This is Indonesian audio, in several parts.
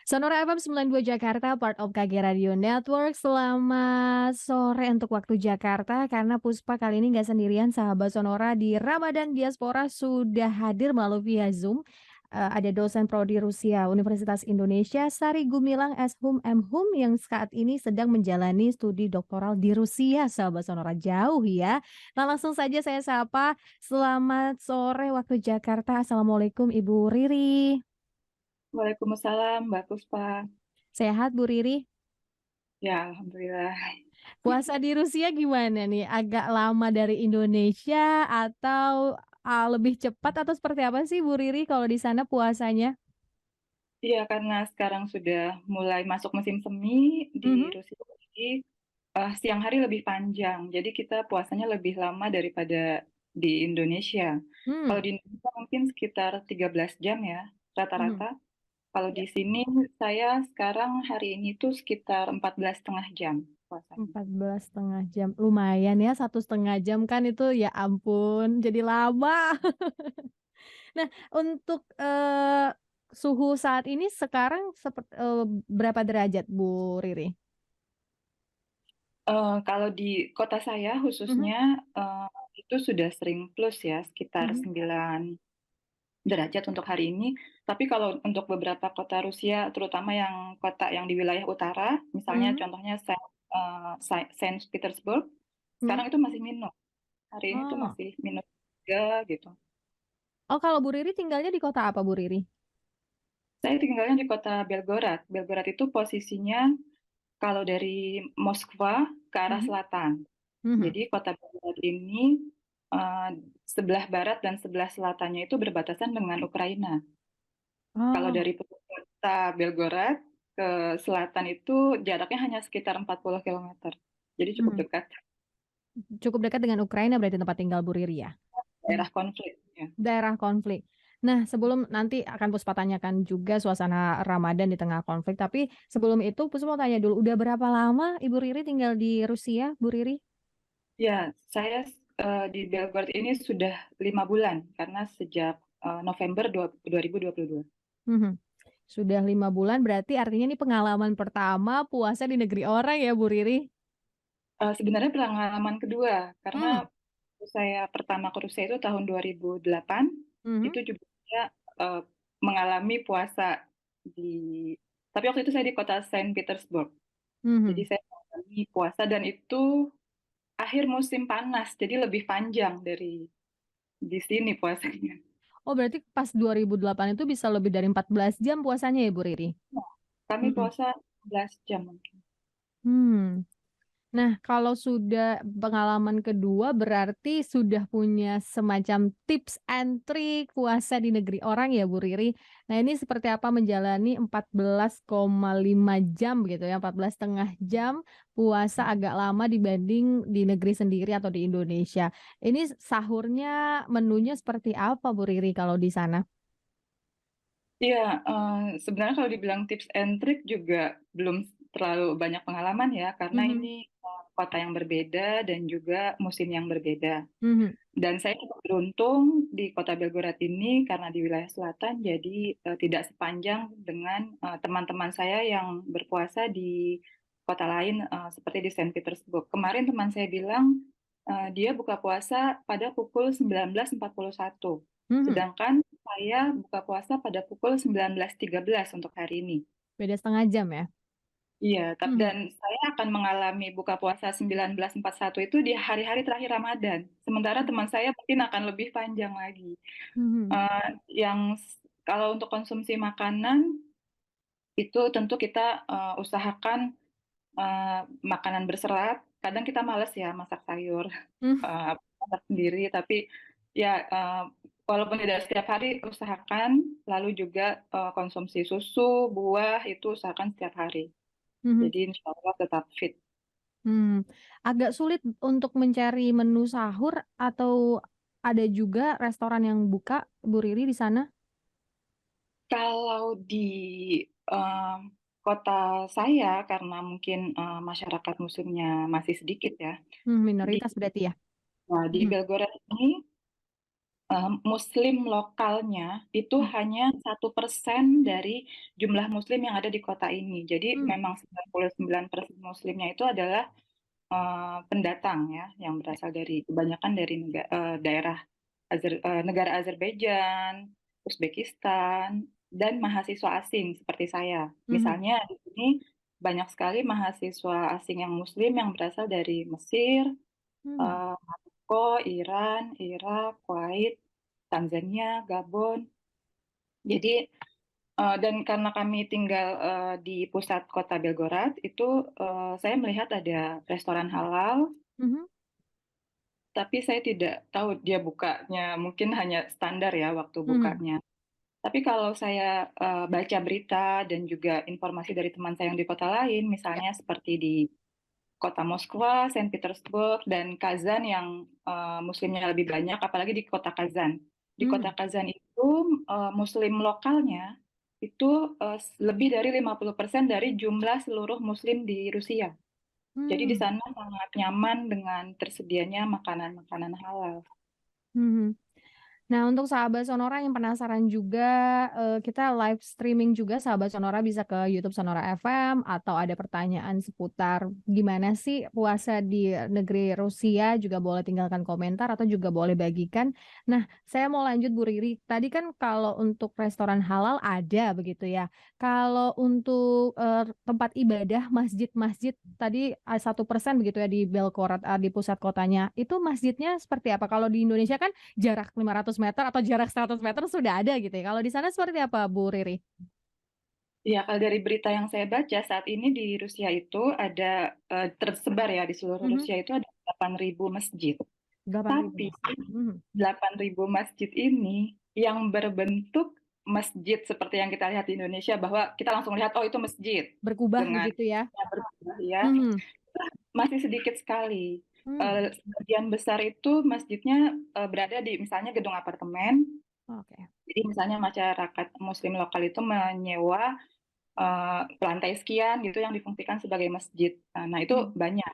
Sonora FM 92 Jakarta, part of KG Radio Network. Selamat sore untuk waktu Jakarta, karena Puspa kali ini nggak sendirian, sahabat Sonora di Ramadan Diaspora sudah hadir melalui via Zoom. Ada dosen prodi Rusia Universitas Indonesia, Sari Gumilang S.Hum M.Hum, yang saat ini sedang menjalani studi doktoral di Rusia, sahabat Sonora, jauh ya. Nah, langsung saja saya sapa, selamat sore waktu Jakarta. Assalamualaikum Ibu Riri. Waalaikumsalam, Mbak Puspa. Sehat Bu Riri? Ya, alhamdulillah. Puasa di Rusia gimana nih? Agak lama dari Indonesia atau, lebih cepat atau seperti apa sih Bu Riri kalau di sana puasanya? Iya, karena sekarang sudah mulai masuk musim semi di Mhm. Rusia, jadi siang hari lebih panjang. Jadi kita puasanya lebih lama daripada di Indonesia. Kalau Mmm. di Indonesia mungkin sekitar 13 jam ya, Mhm. rata-rata. Kalau di Ya, sini saya sekarang hari ini tuh sekitar 14,5 jam puasanya. 14,5 jam. Lumayan ya, 1,5 jam kan itu, ya ampun jadi lama. Nah, untuk, suhu saat ini sekarang berapa derajat Bu Riri? Kalau di kota saya Mhm. khususnya, itu sudah sering plus ya, sekitar Mhm. 9 derajat untuk hari ini. Tapi kalau untuk beberapa kota Rusia, terutama yang kota yang di wilayah utara, misalnya Mhm. contohnya Saint Petersburg, Mhm. sekarang itu masih minus. Hari ini tuh Oh. masih -3 gitu. Oh, kalau Bu Riri tinggalnya di kota apa Bu Riri? Saya tinggalnya di kota Belgorod. Belgorod itu posisinya kalau dari Moskwa ke arah Mhm. selatan. Mhm. Jadi kota Belgorod ini eh, sebelah barat dan sebelah selatannya itu berbatasan dengan Ukraina. Kalau Oh. dari pusat kota Belgorod ke selatan itu jaraknya hanya sekitar 40 kilometer. Jadi cukup Mmm. dekat, Cukup dekat dengan Ukraina berarti tempat tinggal Bu Riri ya? Mmm. daerah konflik ya. Daerah konflik. Nah, sebelum nanti akan Puspa tanyakan juga suasana Ramadan di tengah konflik, tapi sebelum itu Puspa mau tanya dulu, udah berapa lama Ibu Riri tinggal di Rusia, Bu Riri? Ya, saya di Belgorod ini sudah 5 bulan karena sejak November 2022. Mhm. Sudah 5 bulan berarti artinya ini pengalaman pertama puasa di negeri orang ya Bu Riri? Sebenarnya pengalaman kedua karena Mmm. saya pertama ke Rusia itu tahun 2008, Mhm. itu juga saya eh, mengalami puasa di, tapi waktu itu saya di kota Saint Petersburg. Jadi Mhm. saya mengalami puasa dan itu akhir musim panas, jadi lebih panjang dari di sini puasanya. Oh, berarti pas 2008 itu bisa lebih dari 14 jam puasanya ya Bu Riri? Nah, kami Mhm. puasa 11 jam mungkin. Mmm. Nah, kalau sudah pengalaman kedua berarti sudah punya semacam tips and trik puasa di negeri orang ya, Bu Riri. Nah, ini seperti apa menjalani 14,5 jam gitu ya, 14,5 jam puasa agak lama dibanding di negeri sendiri atau di Indonesia. Ini sahurnya, menunya seperti apa Bu Riri kalau di sana? Iya, sebenarnya kalau dibilang tips and trick juga belum terlalu banyak pengalaman ya, karena Mhm. ini kota yang berbeda dan juga musim yang berbeda. Mhm. Dan saya cukup beruntung di kota Belgorod ini karena di wilayah selatan, jadi tidak sepanjang dengan teman-teman saya yang berpuasa di kota lain seperti di Saint Petersburg. Kemarin teman saya bilang dia buka puasa pada pukul 19.41, Mhm. sedangkan saya buka puasa pada pukul 19.13 untuk hari ini. Beda 0,5 jam ya? Iya, Mhm. dan saya akan mengalami buka puasa 19.41 itu di hari-hari terakhir Ramadan. Sementara Mhm. teman saya mungkin akan lebih panjang lagi. Mhm. Yang kalau untuk konsumsi makanan itu tentu kita usahakan makanan berserat. Kadang kita males ya masak sayur, Mmm. masak sendiri. Tapi ya walaupun tidak setiap hari usahakan. Lalu juga konsumsi susu, buah itu usahakan setiap hari. Mhm. Jadi insya Allah tetap fit. Hmm, agak sulit untuk mencari menu sahur atau ada juga restoran yang buka, Bu Riri, di sana? Kalau di eee, kota saya karena mungkin masyarakat muslimnya masih sedikit ya, di Minoritas berarti ya? di Mhm. Belgorod ini Muslim lokalnya itu Mmm, hanya 1% dari jumlah muslim yang ada di kota ini. Jadi mmm, memang 99% muslimnya itu adalah, pendatang ya, yang ya, berasal dari kebanyakan dari daerah negara Azerbaijan, Uzbekistan, dan mahasiswa asing seperti saya. mhm, Misalnya di sini banyak sekali mahasiswa asing yang muslim yang berasal dari Mesir, mmm, Maroko, Iran, Irak, Kuwait, Tanzania, Gabon. Jadi, dan karena kami tinggal, di pusat kota Belgorod itu, saya melihat ada restoran halal, mhm, tapi saya tidak tahu dia bukanya mungkin hanya standar ya waktu mhm, bukanya. Tapi kalau saya, baca berita dan juga informasi dari teman saya yang di kota lain, ya, misalnya seperti di kota Moskwa, Saint Petersburg, dan Kazan yang, muslimnya lebih banyak, apalagi di kota Kazan. Di kota mhm, Kazan itu, muslim lokalnya itu, lebih dari 50% dari jumlah seluruh muslim di Rusia. Jadi di mmm, sana sangat nyaman dengan tersedianya makanan-makanan halal. mhm. Nah, untuk sahabat Sonora yang penasaran juga, kita live streaming juga sahabat Sonora bisa ke YouTube Sonora FM atau ada pertanyaan seputar gimana sih puasa di negeri Rusia juga boleh tinggalkan komentar atau juga boleh bagikan. Nah, saya mau lanjut Bu Riri, tadi kan kalau untuk restoran halal ada begitu ya. Kalau untuk, tempat ibadah masjid-masjid tadi, 1% begitu ya di Belgorod, di pusat kotanya, itu masjidnya seperti apa? Kalau di Indonesia kan jarak 500 meter atau jarak 100 meter sudah ada gitu ya. Kalau di sana seperti apa Bu Riri? Iya, kalau dari berita yang saya baca saat ini di Rusia itu ada, tersebar ya di seluruh Mhm, Rusia itu ada 8.000 masjid. 8.000 Tapi masjid. Mhm, 8.000 masjid ini yang berbentuk masjid seperti yang kita lihat di Indonesia bahwa kita langsung lihat, oh itu masjid berkubah dengan begitu ya? berubah ya, Mhm, masih sedikit sekali. mmm, Sebagian besar itu masjidnya, berada di misalnya gedung apartemen, oke. jadi misalnya masyarakat muslim lokal itu menyewa, lantai sekian gitu yang difungsikan sebagai masjid. Nah itu Mmm, banyak.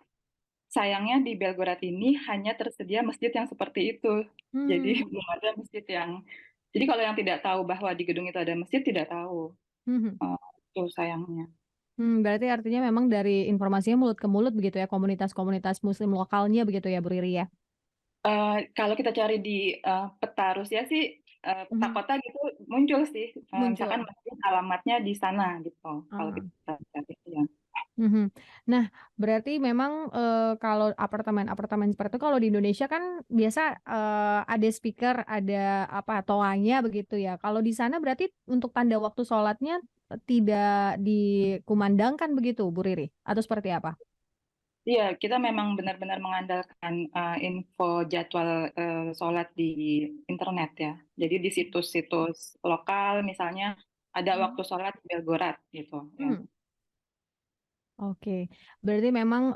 Sayangnya di Belgorod ini hanya tersedia masjid yang seperti itu. Jadi mmm, belum ada masjid yang jadi kalau yang tidak tahu bahwa di gedung itu ada masjid, tidak tahu, mhm. eee, itu sayangnya. Berarti artinya memang dari informasinya mulut ke mulut begitu ya, komunitas-komunitas muslim lokalnya begitu ya Bu Riri ya? Kalau kita cari di, peta Rusia sih, peta Mhm, kota gitu muncul sih, misalkan muncul. masjid alamatnya di sana gitu, kalau Ah. kita cari ya. Mhm. Nah, berarti memang, kalau apartemen-apartemen seperti itu kalau di Indonesia kan biasa, ada speaker, ada apa, toanya begitu ya. Kalau di sana berarti untuk tanda waktu sholatnya, tidak dikumandangkan begitu, Bu Riri? Atau seperti apa? Iya, kita memang benar-benar mengandalkan, info jadwal, sholat di internet ya. Jadi di situs-situs lokal misalnya ada Mhm. waktu sholat di Belgorod gitu ya. Mmm, oke. Berarti memang,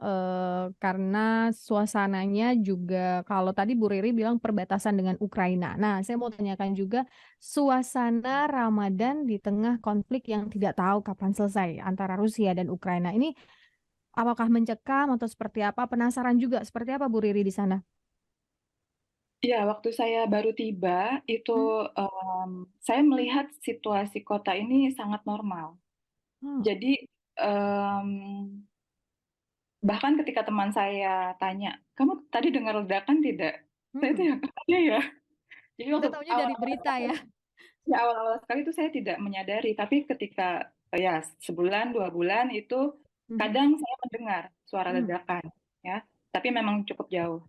karena suasananya juga kalau tadi Bu Riri bilang perbatasan dengan Ukraina. Nah, saya mau tanyakan juga suasana Ramadan di tengah konflik yang tidak tahu kapan selesai antara Rusia dan Ukraina ini apakah mencekam atau seperti apa? Penasaran juga seperti apa Bu Riri di sana? Iya, waktu saya baru tiba itu, Mmm, saya melihat situasi kota ini sangat normal. oh, Jadi, mmm, bahkan ketika teman saya tanya, "Kamu tadi dengar ledakan tidak?" Saya itu mhm. ya, "Ada ya." Jadi Itu waktu taunya dari awal-awal berita sekali ya? ya awal-awal sekali itu saya tidak menyadari, tapi ketika, ya sebulan, 2 bulan itu Mhm, kadang saya mendengar suara mmm, ledakan ya, tapi memang cukup jauh.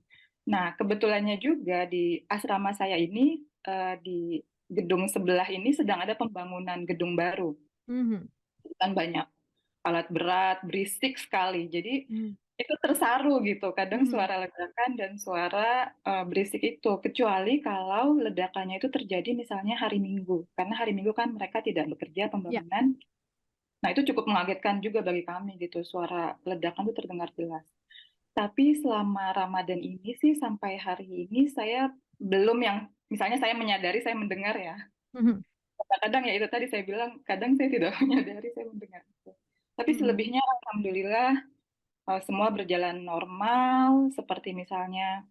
Nah, kebetulannya juga di asrama saya ini, di gedung sebelah ini sedang ada pembangunan gedung baru, mhm, kan banyak alat berat, berisik sekali. Jadi mmm, itu tersaru gitu, kadang mhm, suara ledakan dan suara, berisik itu, kecuali kalau ledakannya itu terjadi misalnya hari Minggu, karena hari Minggu kan mereka tidak bekerja iya, pembangunan. Nah, itu cukup mengagetkan juga bagi kami gitu, suara ledakan itu terdengar jelas. Tapi selama Ramadan ini sih sampai hari ini saya belum yang misalnya saya menyadari saya mendengar ya, mhm, kadang-kadang ya itu tadi saya bilang, kadang saya tidak menyadari saya mendengar itu. Tapi mhm, selebihnya alhamdulillah, semua berjalan normal, seperti misalnya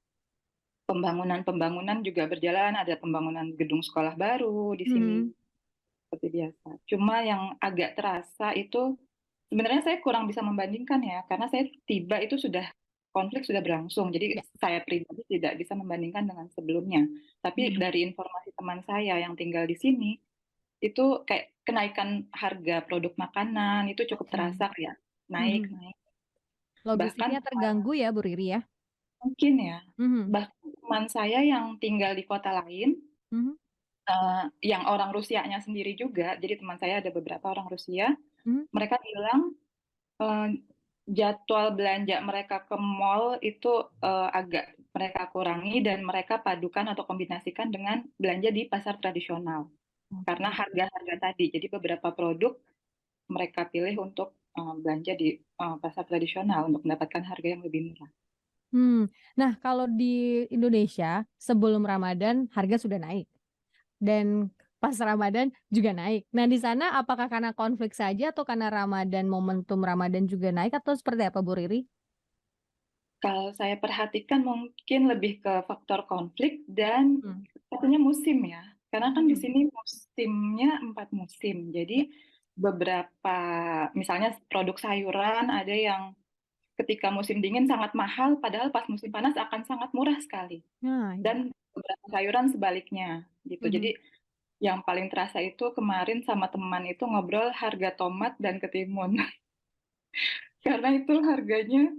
pembangunan juga berjalan, ada pembangunan gedung sekolah baru di sini Mhm. seperti biasa. Cuma yang agak terasa itu sebenarnya saya kurang bisa membandingkan ya, karena saya tiba itu sudah konflik sudah berlangsung. Jadi Ya. saya pribadi tidak bisa membandingkan dengan sebelumnya. Tapi Mhm. dari informasi teman saya yang tinggal di sini, itu kayak kenaikan harga produk makanan itu cukup Oke. terasa ya, naik Mhm. naik. Bahkan Logistiknya terganggu ya, Bu Riri ya? mungkin ya, Mhm. bahkan teman saya yang tinggal di kota lain, Mhm. yang orang Rusianya sendiri juga, jadi teman saya ada beberapa orang Rusia, Mhm. mereka bilang Eee, jadwal belanja mereka ke mall itu, agak mereka kurangi dan mereka padukan atau kombinasikan dengan belanja di pasar tradisional. Karena Oke. harga-harga tadi, jadi beberapa produk mereka pilih untuk, belanja di, pasar tradisional untuk mendapatkan harga yang lebih murah. Nah kalau di Indonesia sebelum Ramadan harga sudah naik dan pas Ramadan juga naik. Nah di sana apakah karena konflik saja atau karena Ramadan, momentum Ramadan juga naik atau seperti apa Bu Riri? Kalau saya perhatikan mungkin lebih ke faktor konflik dan Mhm. satunya musim ya, karena kan di Mmm. sini musimnya 4 musim. Ya. Jadi beberapa misalnya produk sayuran ada yang ketika musim dingin sangat mahal, padahal pas musim panas akan sangat murah sekali. Nah iya. Dan beberapa sayuran sebaliknya gitu. Mhm. Jadi yang paling terasa itu kemarin sama teman itu ngobrol harga tomat dan ketimun. Karena itu harganya,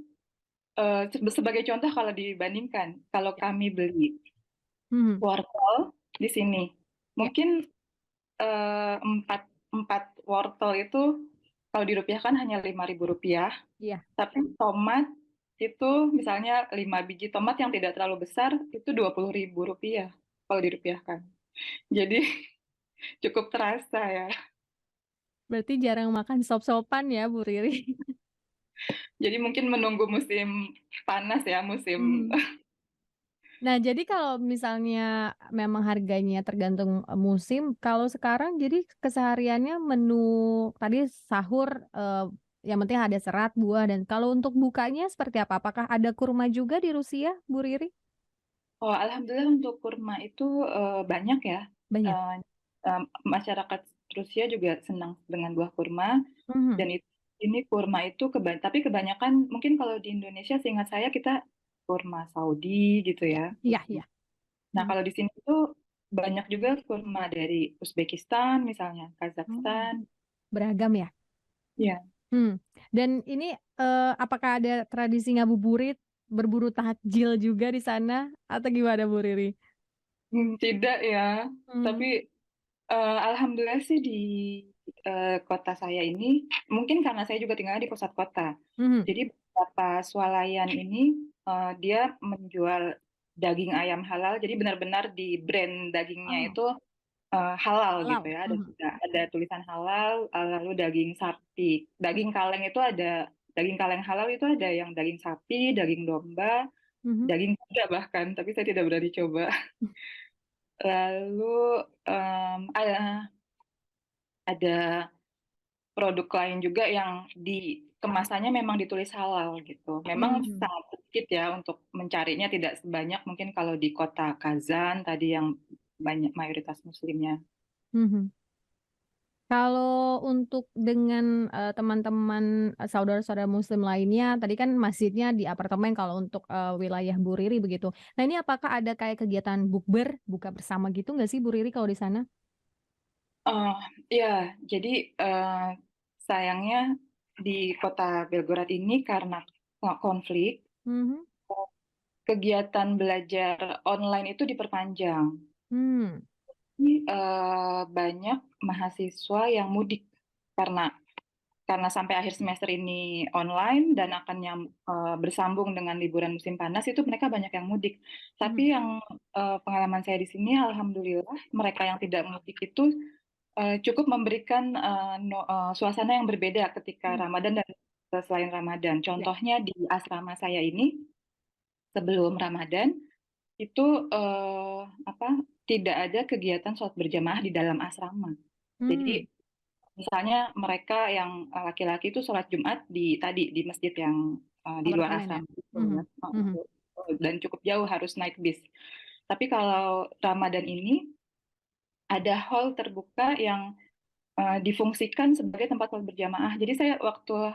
sebagai contoh kalau dibandingkan, kalau Ya. kami beli Mhm. wortel di sini, Ya. mungkin, 4 4 wortel itu kalau dirupiahkan hanya Rp5.000, Iya. tapi tomat itu misalnya 5 biji tomat yang tidak terlalu besar itu Rp20.000 kalau dirupiahkan. Jadi cukup terasa ya. Berarti jarang makan sop-sopan ya Bu Riri? Jadi mungkin menunggu musim panas ya, musim Mhm. Nah, jadi kalau misalnya memang harganya tergantung, musim, kalau sekarang jadi kesehariannya menu tadi sahur, yang penting ada serat, buah, dan kalau untuk bukanya seperti apa? Apakah ada kurma juga di Rusia, Bu Riri? oh alhamdulillah untuk kurma itu, banyak ya, Banyak? eee, masyarakat Rusia juga senang dengan buah kurma Mhm. dan ini kurma itu tapi kebanyakan mungkin kalau di Indonesia seingat saya kita kurma Saudi gitu Ya. ya. Iya iya. Nah, Mhm. kalau di sini tuh banyak juga kurma dari Uzbekistan misalnya, Oh, Kazakhstan, beragam ya? iya, Dan ini, apakah ada tradisi ngabuburit, berburu takjil juga di sana atau gimana Bu Riri? tidak ya, Mmm. tapi, alhamdulillah sih di, kota saya ini, mungkin karena saya juga tinggalnya di pusat kota. Mhm. Jadi beberapa swalayan ini, dia menjual daging ayam halal, jadi benar-benar di brand dagingnya Oh, itu, halal gitu halal? ya, Mhm. ada tulisan halal, lalu daging sapi. Daging kaleng itu ada daging kaleng halal itu ada yang daging sapi, daging domba, Mhm. daging kuda bahkan, tapi saya tidak berani coba. Lalu, ada produk lain juga yang di kemasannya memang ditulis halal gitu. Memang Mhm. sangat sedikit ya untuk mencarinya, tidak sebanyak mungkin kalau di kota Kazan tadi yang banyak mayoritas muslimnya. Mhm. Kalau untuk dengan, teman-teman, saudara-saudara muslim lainnya, tadi kan masjidnya di apartemen kalau untuk, wilayah Bu Riri begitu. Nah ini apakah ada kayak kegiatan bukber, buka bersama gitu nggak sih Bu Riri kalau di sana? Oh, iya. Jadi, sayangnya di kota Belgorod ini karena konflik, Mhm. kegiatan belajar online itu diperpanjang. Mmm. Jadi, banyak mahasiswa yang mudik karena sampai akhir semester ini online dan akan bersambung dengan liburan musim panas itu mereka banyak yang mudik. Mhm. Tapi yang, pengalaman saya di sini alhamdulillah mereka yang tidak mudik itu, cukup memberikan, suasana yang berbeda ketika Mmm. Ramadan dan selain Ramadan. Ya. Contohnya di asrama saya ini sebelum Ramadan itu, apa, tidak ada kegiatan sholat berjamaah di dalam asrama. Mmm. Jadi misalnya mereka yang, laki-laki itu sholat Jumat di masjid yang, di luar Apartemen ya? asrama gitu Mhm. ya, Mhm. heeh. dan cukup jauh harus naik bis. Tapi kalau Ramadan ini ada hall terbuka yang difungsikan sebagai tempat sholat berjamaah. Jadi saya waktu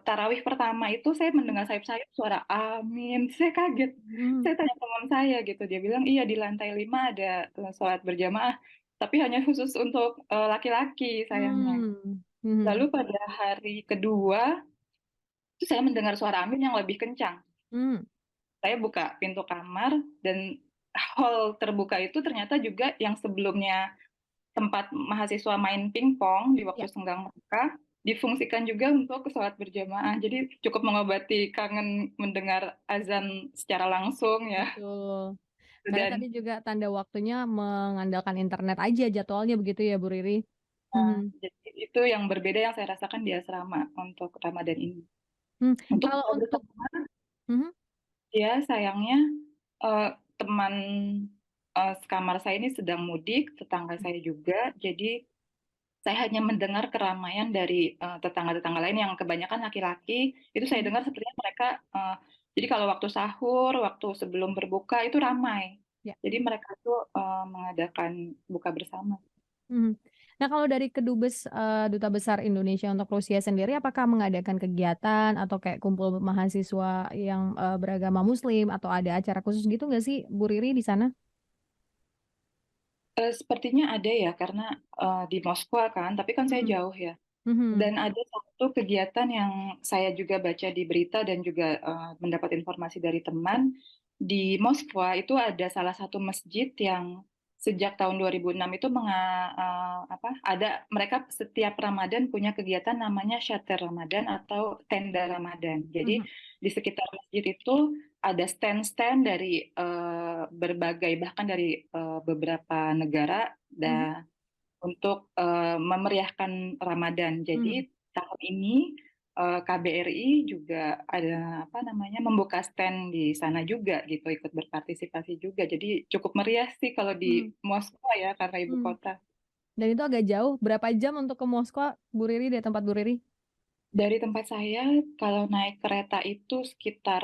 tarawih pertama itu saya mendengar sayup-sayup suara amin. Saya kaget. Mhm. Saya tanya teman saya gitu, dia bilang iya di lantai 5 ada sholat berjamaah, tapi hanya khusus untuk laki-laki sayangnya. Lalu Mhm. pada hari kedua itu saya mendengar suara amin yang lebih kencang. Mmm, Saya buka pintu kamar dan hall terbuka itu ternyata juga yang sebelumnya tempat mahasiswa main pingpong di waktu iya, senggang mereka, difungsikan juga untuk sholat berjamaah. Jadi cukup mengobati kangen mendengar azan secara langsung ya. betul. Karena tadi Dan juga tanda waktunya mengandalkan internet aja jadwalnya begitu ya, Bu Riri? Mhm. jadi itu yang berbeda yang saya rasakan di asrama untuk Ramadan ini. Untuk Kalau buka untuk bersama, mhm, ya sayangnya teman sekamar saya ini sedang mudik, tetangga saya juga. Jadi saya hanya mendengar keramaian dari tetangga-tetangga lain yang kebanyakan laki-laki, itu saya mhm, dengar sepertinya mereka jadi kalau waktu sahur, waktu sebelum berbuka itu ramai. ya, Jadi mereka tuh mengadakan buka bersama. mhm. Nah, kalau dari kedubes, Duta Besar Indonesia untuk Rusia sendiri, apakah mengadakan kegiatan atau kayak kumpul mahasiswa yang, beragama muslim atau ada acara khusus gitu nggak sih, Bu Riri di sana? Sepertinya ada ya karena di Moskwa kan, tapi kan saya Mhm, jauh ya. mhm, Dan ada satu kegiatan yang saya juga baca di berita dan juga mendapat informasi dari teman, di Moskwa itu ada salah satu masjid yang sejak tahun 2006 itu ada mereka setiap Ramadan punya kegiatan namanya Shater Ramadan atau tenda Ramadan. Jadi mhm, di sekitar masjid itu ada stand-stand dari berbagai bahkan dari beberapa negara mhm, dan untuk memeriahkan Ramadan. mhm, Jadi tahun ini KBRI juga ada apa namanya membuka stand di sana juga gitu, ikut berpartisipasi juga. Jadi cukup meriah sih kalau di mhm, Moskwa ya karena ibu mhm. kota. Dan itu agak jauh, berapa jam untuk ke Moskwa, Bu Riri, dari tempat Bu Riri? Dari tempat saya kalau naik kereta itu sekitar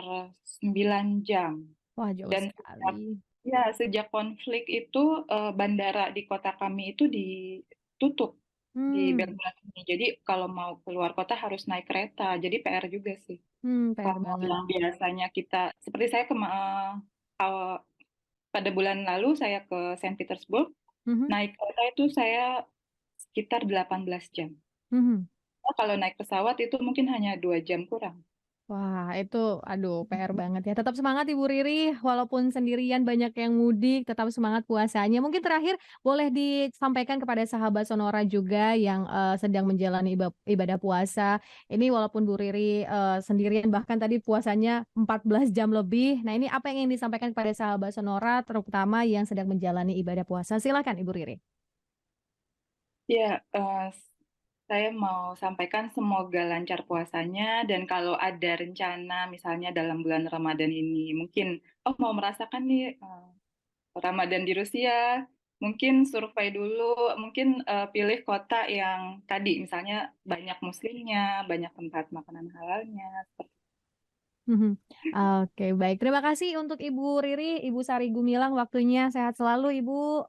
9 jam. Wah, jauh Dan sejak sekali. ya sejak konflik itu bandara di kota kami itu ditutup di Mmm, Belgrad ini. Jadi kalau mau keluar kota harus naik kereta. Jadi PR juga sih. PR Kalau banget. yang biasanya kita seperti saya pada bulan lalu saya ke Saint Petersburg, Mhm, naik kereta itu saya sekitar 18 jam. mhm. Oh, kalau naik pesawat itu mungkin hanya 2 jam kurang. Wah, itu aduh PR banget ya. Tetap semangat Ibu Riri, walaupun sendirian banyak yang mudik, tetap semangat puasanya. Mungkin terakhir boleh disampaikan kepada sahabat Sonora juga yang, sedang menjalani ibadah puasa. Ini walaupun Bu Riri, sendirian bahkan tadi puasanya 14 jam lebih. Nah, ini apa yang ingin disampaikan kepada sahabat Sonora, terutama yang sedang menjalani ibadah puasa? Silakan Ibu Riri. Ya, saya mau sampaikan semoga lancar puasanya dan kalau ada rencana misalnya dalam bulan Ramadan ini mungkin, oh mau merasakan nih Ramadan di Rusia, mungkin survei dulu, mungkin pilih kota yang tadi misalnya banyak muslimnya, banyak tempat makanan halalnya. Mhm. Oke, baik. Terima kasih untuk Ibu Riri, Ibu Sari Gumilang waktunya. Sehat selalu Ibu.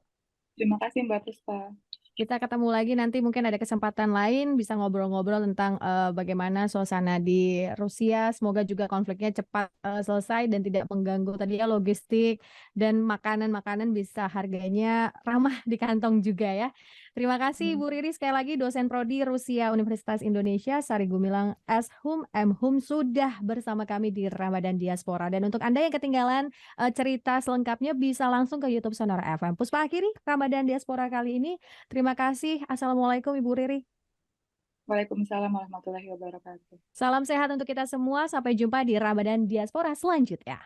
Terima kasih Mbak Puspa. Kita ketemu lagi nanti mungkin ada kesempatan lain bisa ngobrol-ngobrol tentang, bagaimana suasana di Rusia. Semoga juga konfliknya cepat, selesai dan tidak mengganggu tadi ya logistik dan makanan-makanan bisa harganya ramah di kantong juga ya. Terima kasih Bu Riri sekali lagi dosen prodi Rusia Universitas Indonesia Sari Gumilang S.Hum, M.Hum sudah bersama kami di Ramadan Diaspora dan untuk Anda yang ketinggalan, cerita selengkapnya bisa langsung ke YouTube Sonora FM. Puspa akhiri Ramadan Diaspora kali ini. Terima kasih. Assalamualaikum Ibu Riri. Waalaikumsalam warahmatullahi wabarakatuh. Salam sehat untuk kita semua. Sampai jumpa di Ramadan Diaspora selanjutnya.